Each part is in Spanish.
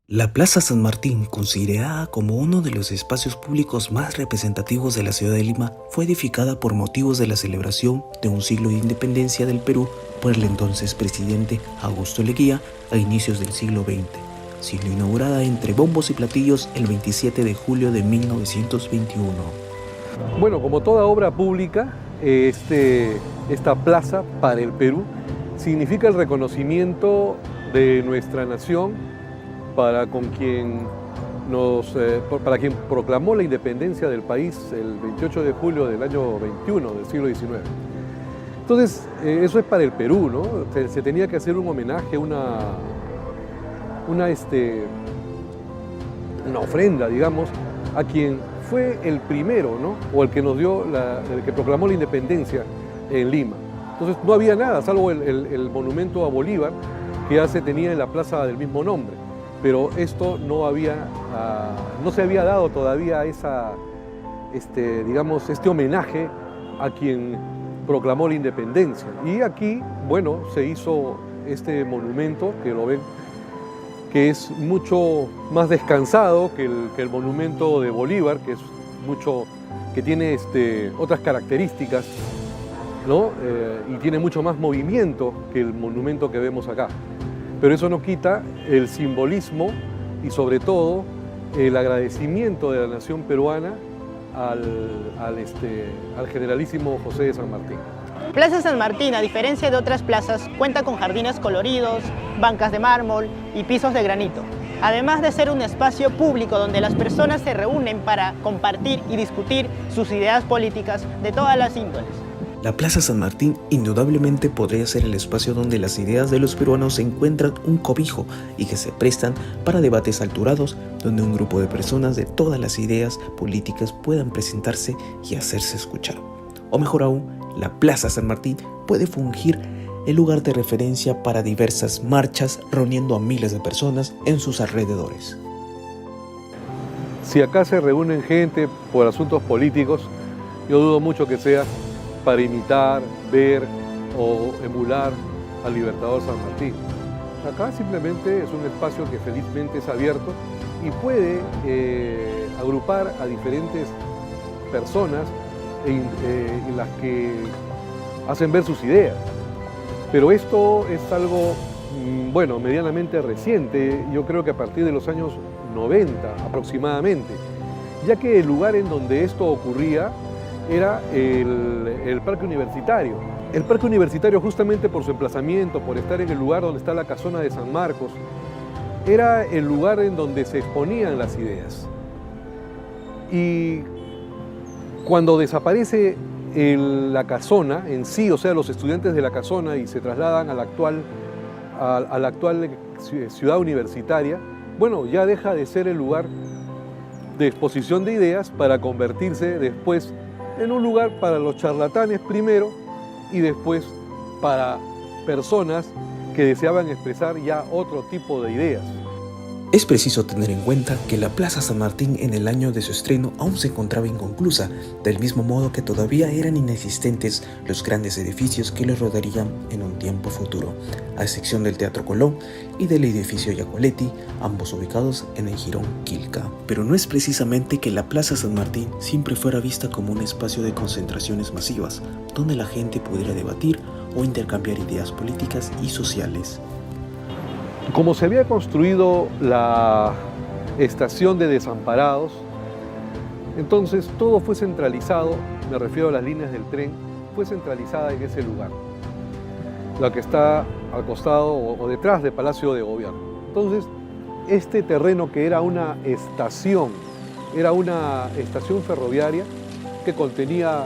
La Plaza San Martín, considerada como uno de los espacios públicos más representativos de la ciudad de Lima, fue edificada por motivos de la celebración de un siglo de independencia del Perú por el entonces presidente Augusto Leguía a inicios del siglo XX, siendo inaugurada entre bombos y platillos el 27 de julio de 1921. Bueno, como toda obra pública, esta plaza para el Perú significa el reconocimiento de nuestra nación para quien proclamó la independencia del país el 28 de julio del año 21 del siglo XIX. Entonces, eso es para el Perú, ¿no? Se tenía que hacer un homenaje, una ofrenda, digamos, a quien fue el primero, ¿no? O el que el que proclamó la independencia en Lima. Entonces no había nada, salvo el monumento a Bolívar que ya se tenía en la plaza del mismo nombre. Pero esto no se había dado todavía este homenaje a quien proclamó la independencia. Y aquí, bueno, se hizo este monumento, que lo ven, que es mucho más descansado que el monumento de Bolívar, que tiene otras características, ¿no? Y tiene mucho más movimiento que el monumento que vemos acá. Pero eso no quita el simbolismo y sobre todo el agradecimiento de la nación peruana al generalísimo José de San Martín. Plaza San Martín, a diferencia de otras plazas, cuenta con jardines coloridos, bancas de mármol y pisos de granito. Además de ser un espacio público donde las personas se reúnen para compartir y discutir sus ideas políticas de todas las índoles. La Plaza San Martín indudablemente podría ser el espacio donde las ideas de los peruanos encuentran un cobijo y que se prestan para debates alturados, donde un grupo de personas de todas las ideas políticas puedan presentarse y hacerse escuchar. O mejor aún, la Plaza San Martín puede fungir el lugar de referencia para diversas marchas, reuniendo a miles de personas en sus alrededores. Si acá se reúnen gente por asuntos políticos, yo dudo mucho que sea para imitar, ver o emular al Libertador San Martín. Acá simplemente es un espacio que felizmente es abierto y puede agrupar a diferentes personas en las que hacen ver sus ideas. Pero esto es algo, bueno, medianamente reciente, yo creo que a partir de los años 90 aproximadamente, ya que el lugar en donde esto ocurría era el Parque Universitario. El Parque Universitario, justamente por su emplazamiento, por estar en el lugar donde está la casona de San Marcos, era el lugar en donde se exponían las ideas. Y cuando desaparece la casona en sí, o sea, los estudiantes de la casona, y se trasladan a la actual ciudad universitaria, bueno, ya deja de ser el lugar de exposición de ideas para convertirse después en un lugar para los charlatanes primero y después para personas que deseaban expresar ya otro tipo de ideas. Es preciso tener en cuenta que la Plaza San Martín en el año de su estreno aún se encontraba inconclusa, del mismo modo que todavía eran inexistentes los grandes edificios que lo rodearían en un tiempo futuro, a excepción del Teatro Colón y del edificio Yacualetti, ambos ubicados en el jirón Quilca. Pero no es precisamente que la Plaza San Martín siempre fuera vista como un espacio de concentraciones masivas, donde la gente pudiera debatir o intercambiar ideas políticas y sociales. Como se había construido la estación de desamparados, entonces todo fue centralizado, me refiero a las líneas del tren, fue centralizada en ese lugar, la que está al costado o detrás del Palacio de Gobierno. Entonces, este terreno que era una estación ferroviaria que contenía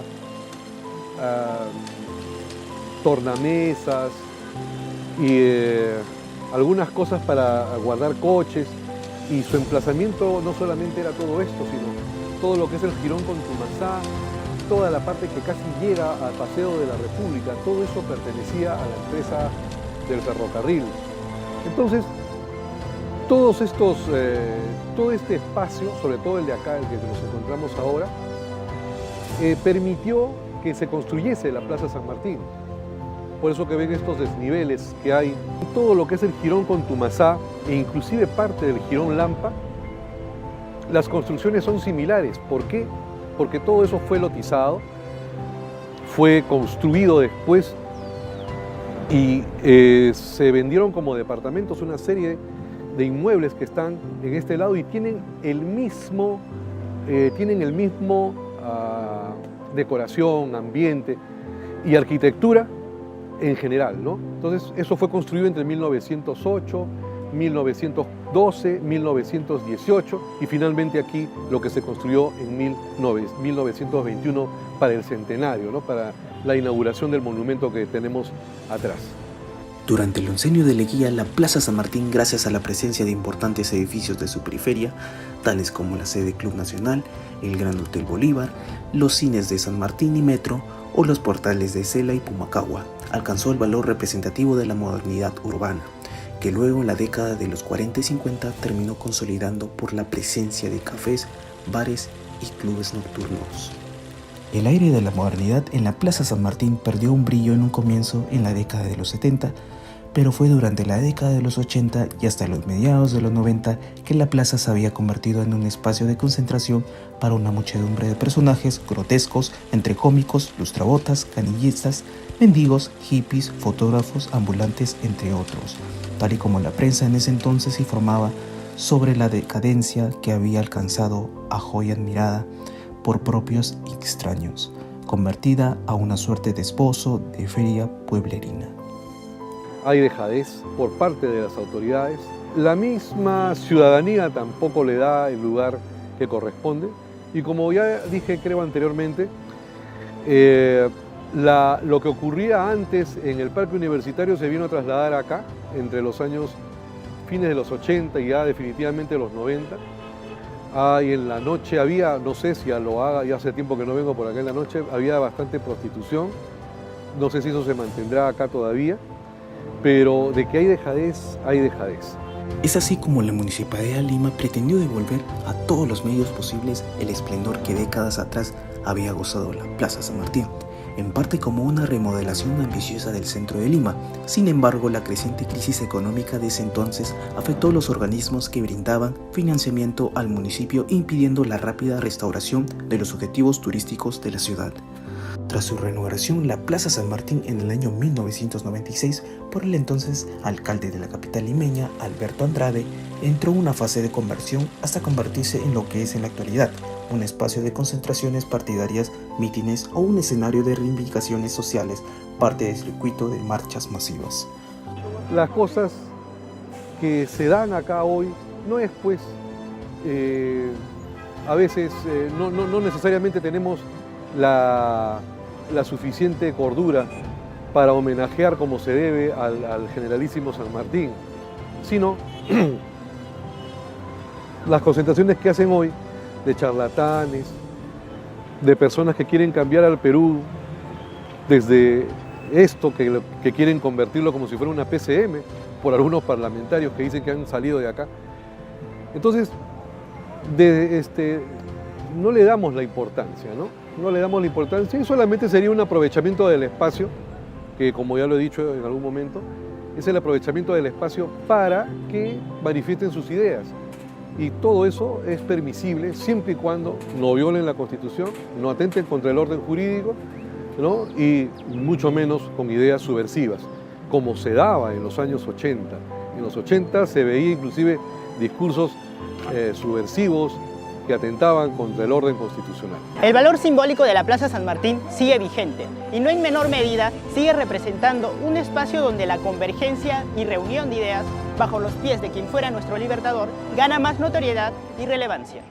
tornamesas y algunas cosas para guardar coches, y su emplazamiento no solamente era todo esto, sino todo lo que es el jirón Contumazá, toda la parte que casi llega al Paseo de la República, todo eso pertenecía a la empresa del ferrocarril. Entonces, todo este espacio, sobre todo el de acá, el que nos encontramos ahora, permitió que se construyese la Plaza San Martín. Por eso que ven estos desniveles que hay. Todo lo que es el jirón Contumazá e inclusive parte del Jirón Lampa, las construcciones son similares. ¿Por qué? Porque todo eso fue lotizado, fue construido después y se vendieron como departamentos una serie de inmuebles que están en este lado y tienen el mismo decoración, ambiente y arquitectura en general, ¿no? Entonces, eso fue construido entre 1908, 1912, 1918 y finalmente aquí lo que se construyó en 1921 para el centenario, ¿no? Para la inauguración del monumento que tenemos atrás. Durante el oncenio de Leguía, la Plaza San Martín, gracias a la presencia de importantes edificios de su periferia, tales como la sede Club Nacional, el Gran Hotel Bolívar, los cines de San Martín y Metro o los portales de Cela y Pumacagua, alcanzó el valor representativo de la modernidad urbana, que luego en la década de los 40 y 50 terminó consolidando por la presencia de cafés, bares y clubes nocturnos. El aire de la modernidad en la Plaza San Martín perdió un brillo en un comienzo en la década de los 70, pero fue durante la década de los 80 y hasta los mediados de los 90 que la plaza se había convertido en un espacio de concentración para una muchedumbre de personajes grotescos, entre cómicos, lustrabotas, canillistas, mendigos, hippies, fotógrafos, ambulantes, entre otros, tal y como la prensa en ese entonces informaba sobre la decadencia que había alcanzado a joya admirada por propios y extraños, convertida a una suerte de esbozo de feria pueblerina. Hay dejadez por parte de las autoridades. La misma ciudadanía tampoco le da el lugar que corresponde. Y como ya dije, creo anteriormente, lo que ocurría antes en el Parque Universitario se vino a trasladar acá, entre los años fines de los 80 y ya definitivamente los 90. Y en la noche había, no sé si ya lo haga, ya hace tiempo que no vengo por acá en la noche, había bastante prostitución. No sé si eso se mantendrá acá todavía. Pero de que hay dejadez, hay dejadez. Es así como la Municipalidad de Lima pretendió devolver a todos los medios posibles el esplendor que décadas atrás había gozado la Plaza San Martín, en parte como una remodelación ambiciosa del centro de Lima. Sin embargo, la creciente crisis económica de ese entonces afectó a los organismos que brindaban financiamiento al municipio, impidiendo la rápida restauración de los objetivos turísticos de la ciudad. Tras su reinauguración, la Plaza San Martín en el año 1996, por el entonces alcalde de la capital limeña, Alberto Andrade, entró en una fase de conversión hasta convertirse en lo que es en la actualidad, un espacio de concentraciones partidarias, mítines o un escenario de reivindicaciones sociales, parte del circuito de marchas masivas. Las cosas que se dan acá hoy no es pues, a veces no necesariamente tenemos la suficiente cordura para homenajear como se debe al generalísimo San Martín, sino las concentraciones que hacen hoy de charlatanes, de personas que quieren cambiar al Perú desde esto, que quieren convertirlo como si fuera una PCM, por algunos parlamentarios que dicen que han salido de acá. Entonces, no le damos la importancia, ¿no? No le damos la importancia y solamente sería un aprovechamiento del espacio, que como ya lo he dicho en algún momento, es el aprovechamiento del espacio para que manifiesten sus ideas. Y todo eso es permisible siempre y cuando no violen la Constitución, no atenten contra el orden jurídico, ¿no? Y mucho menos con ideas subversivas, como se daba en los años 80. En los 80 se veía inclusive discursos subversivos que atentaban contra el orden constitucional. El valor simbólico de la Plaza San Martín sigue vigente y no en menor medida sigue representando un espacio donde la convergencia y reunión de ideas bajo los pies de quien fuera nuestro libertador gana más notoriedad y relevancia.